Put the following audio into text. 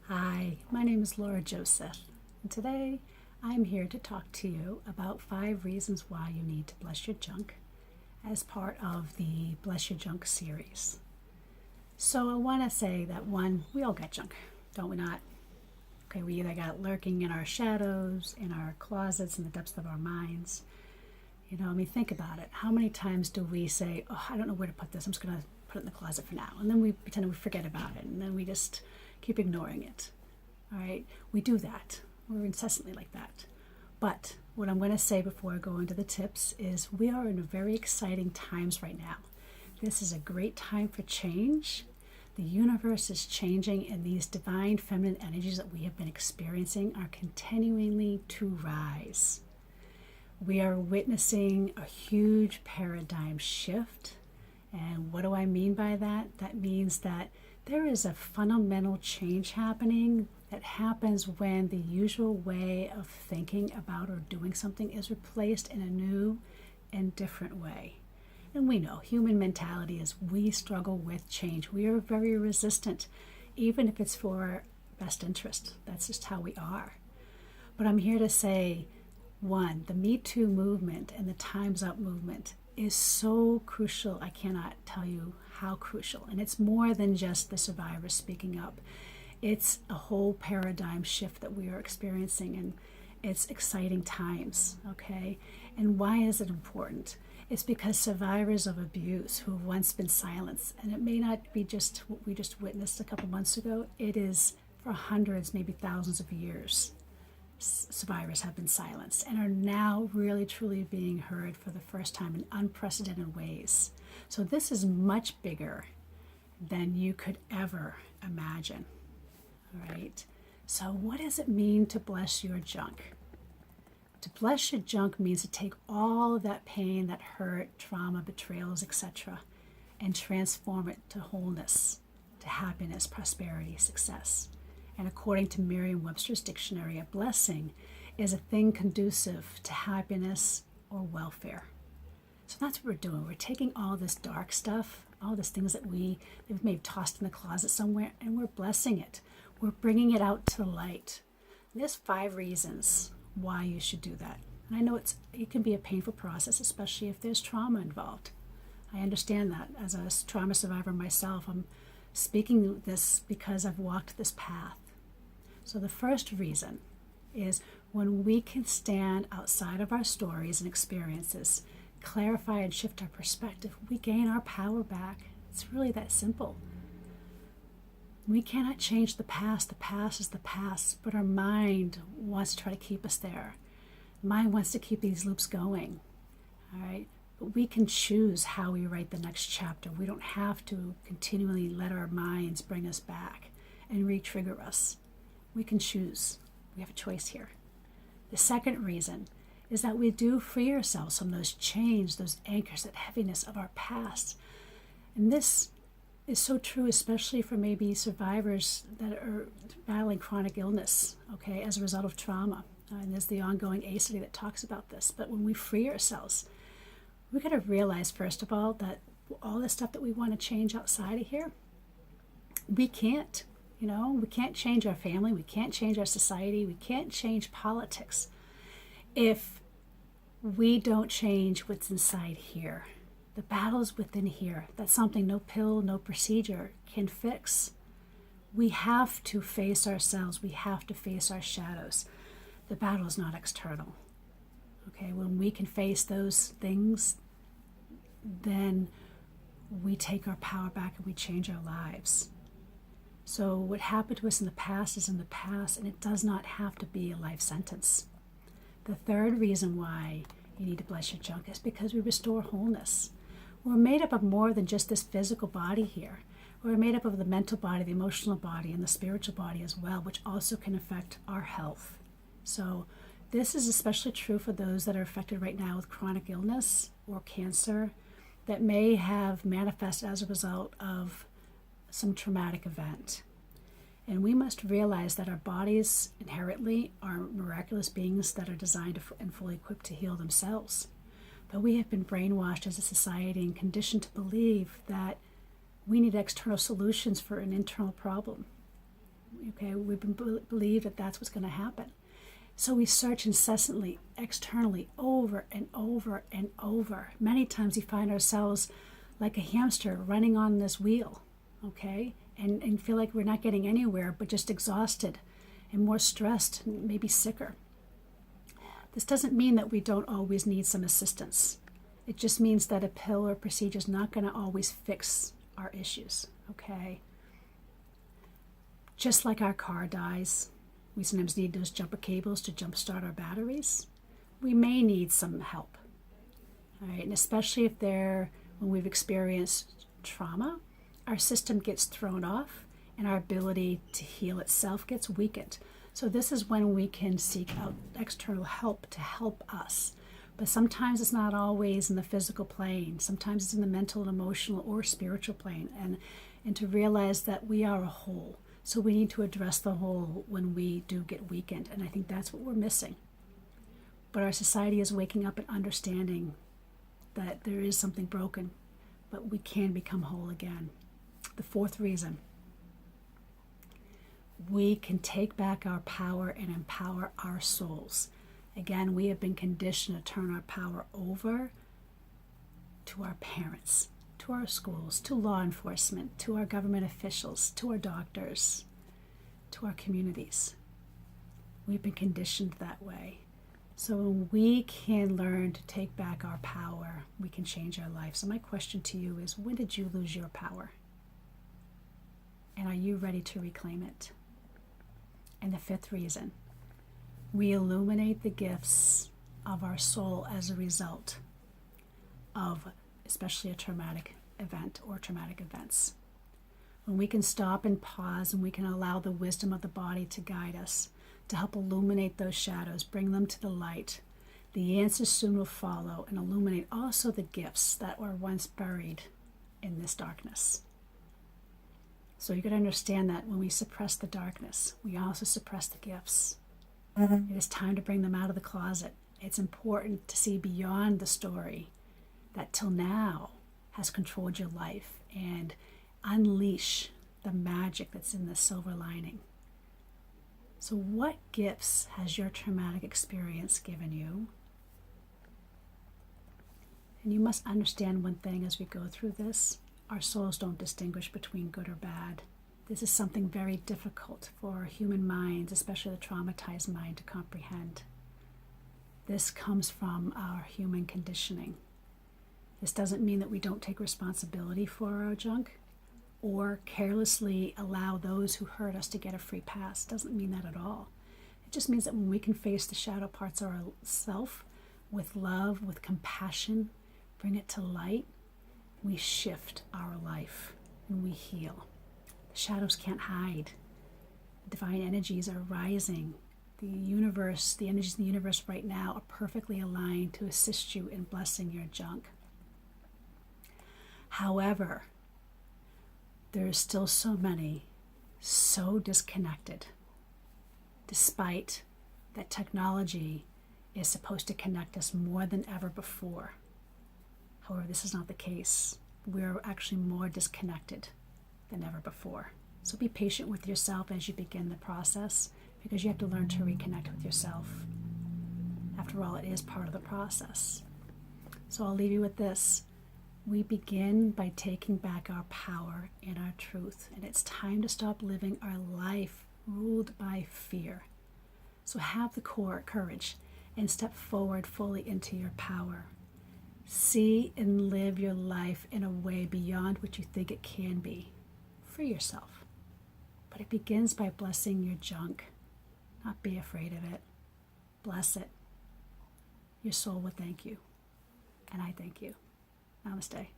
Hi, my name is Laura Joseph, and today I'm here to talk to you about 5 reasons why you need to bless your junk as part of the Bless Your Junk series. So I want to say that one, we all got junk, don't we not? Okay, we either got it lurking in our shadows, in our closets, in the depths of our minds. Think about it. How many times do we say, oh, I don't know where to put this, I'm just going to put it in the closet for now. And then we pretend we forget about it, and then we just keep ignoring it. All right, we do that. We're incessantly like that. But what I'm going to say before I go into the tips is we are in very exciting times right now. This is a great time for change. The universe is changing, and these divine feminine energies that we have been experiencing are continually to rise. We are witnessing a huge paradigm shift. And what do I mean by that? That means that there is a fundamental change happening that happens when the usual way of thinking about or doing something is replaced in a new and different way. And we know human mentality is we struggle with change. We are very resistant, even if it's for our best interest. That's just how we are. But I'm here to say, one, the Me Too movement and the Time's Up movement is so crucial. I cannot tell you how crucial. And it's more than just the survivors speaking up. It's a whole paradigm shift that we are experiencing, and it's exciting times, okay? And why is it important? It's because survivors of abuse who have once been silenced, and it may not be just what we just witnessed a couple months ago, it is for hundreds, maybe thousands of years. Survivors have been silenced and are now really truly being heard for the first time in unprecedented ways. So this is much bigger than you could ever imagine. All right. So what does it mean to bless your junk? To bless your junk means to take all of that pain, that hurt, trauma, betrayals, etc., and transform it to wholeness, to happiness, prosperity, success. And according to Merriam-Webster's dictionary, a blessing is a thing conducive to happiness or welfare. So that's what we're doing. We're taking all this dark stuff, all these things that we've maybe tossed in the closet somewhere, and we're blessing it. We're bringing it out to the light. And there's 5 reasons why you should do that. And I know it can be a painful process, especially if there's trauma involved. I understand that. As a trauma survivor myself, I'm speaking this because I've walked this path. So the first reason is when we can stand outside of our stories and experiences, clarify and shift our perspective, we gain our power back. It's really that simple. We cannot change the past. The past is the past, but our mind wants to try to keep us there. The mind wants to keep these loops going, all right? But we can choose how we write the next chapter. We don't have to continually let our minds bring us back and re-trigger us. We can choose. We have a choice here. The second reason is that we do free ourselves from those chains, those anchors, that heaviness of our past. And this is so true, especially for maybe survivors that are battling chronic illness, okay, as a result of trauma. And there's the ongoing ACE study that talks about this. But when we free ourselves, we got to realize, first of all, that all the stuff that we want to change outside of here, we can't. We can't change our family. We can't change our society. We can't change politics if we don't change what's inside here. The battle's within here. That's something no pill, no procedure can fix. We have to face ourselves. We have to face our shadows. The battle is not external. Okay, when we can face those things, then we take our power back and we change our lives. So what happened to us in the past is in the past, and it does not have to be a life sentence. The third reason why you need to bless your junk is because we restore wholeness. We're made up of more than just this physical body here. We're made up of the mental body, the emotional body, and the spiritual body as well, which also can affect our health. So this is especially true for those that are affected right now with chronic illness or cancer that may have manifested as a result of some traumatic event. And we must realize that our bodies inherently are miraculous beings that are designed and fully equipped to heal themselves. But we have been brainwashed as a society and conditioned to believe that we need external solutions for an internal problem. Okay, we've been believed that that's what's going to happen. So we search incessantly, externally, over and over and over. Many times we find ourselves like a hamster running on this wheel, okay, and feel like we're not getting anywhere, but just exhausted and more stressed, and maybe sicker. This doesn't mean that we don't always need some assistance. It just means that a pill or procedure is not going to always fix our issues, okay? Just like our car dies, we sometimes need those jumper cables to jumpstart our batteries. We may need some help, all right? And especially if when we've experienced trauma, our system gets thrown off and our ability to heal itself gets weakened. So this is when we can seek out external help to help us. But sometimes it's not always in the physical plane. Sometimes it's in the mental and emotional or spiritual plane. And to realize that we are a whole. So we need to address the whole when we do get weakened. And I think that's what we're missing. But our society is waking up and understanding that there is something broken, but we can become whole again. The fourth reason, we can take back our power and empower our souls. Again, we have been conditioned to turn our power over to our parents, to our schools, to law enforcement, to our government officials, to our doctors, to our communities. We've been conditioned that way. So when we can learn to take back our power, we can change our life. So my question to you is, when did you lose your power? And are you ready to reclaim it? And the fifth reason, we illuminate the gifts of our soul as a result of especially a traumatic event or traumatic events. When we can stop and pause and we can allow the wisdom of the body to guide us, to help illuminate those shadows, bring them to the light, the answers soon will follow and illuminate also the gifts that were once buried in this darkness. So you got to understand that when we suppress the darkness, we also suppress the gifts. It is time to bring them out of the closet. It's important to see beyond the story that till now has controlled your life and unleash the magic that's in the silver lining. So what gifts has your traumatic experience given you? And you must understand one thing as we go through this. Our souls don't distinguish between good or bad. This is something very difficult for human minds, especially the traumatized mind, to comprehend. This comes from our human conditioning. This doesn't mean that we don't take responsibility for our junk or carelessly allow those who hurt us to get a free pass. It doesn't mean that at all. It just means that when we can face the shadow parts of ourself with love, with compassion, bring it to light, we shift our life and we heal. The shadows can't hide. Divine energies are rising. The universe, the energies in the universe right now are perfectly aligned to assist you in blessing your junk. However, there are still so many so disconnected, despite that technology is supposed to connect us more than ever before. However, this is not the case. We're actually more disconnected than ever before. So be patient with yourself as you begin the process, because you have to learn to reconnect with yourself. After all, it is part of the process. So I'll leave you with this. We begin by taking back our power and our truth, and it's time to stop living our life ruled by fear. So have the courage and step forward fully into your power. See and live your life in a way beyond what you think it can be. Free yourself. But it begins by blessing your junk. Not be afraid of it. Bless it. Your soul will thank you. And I thank you. Namaste.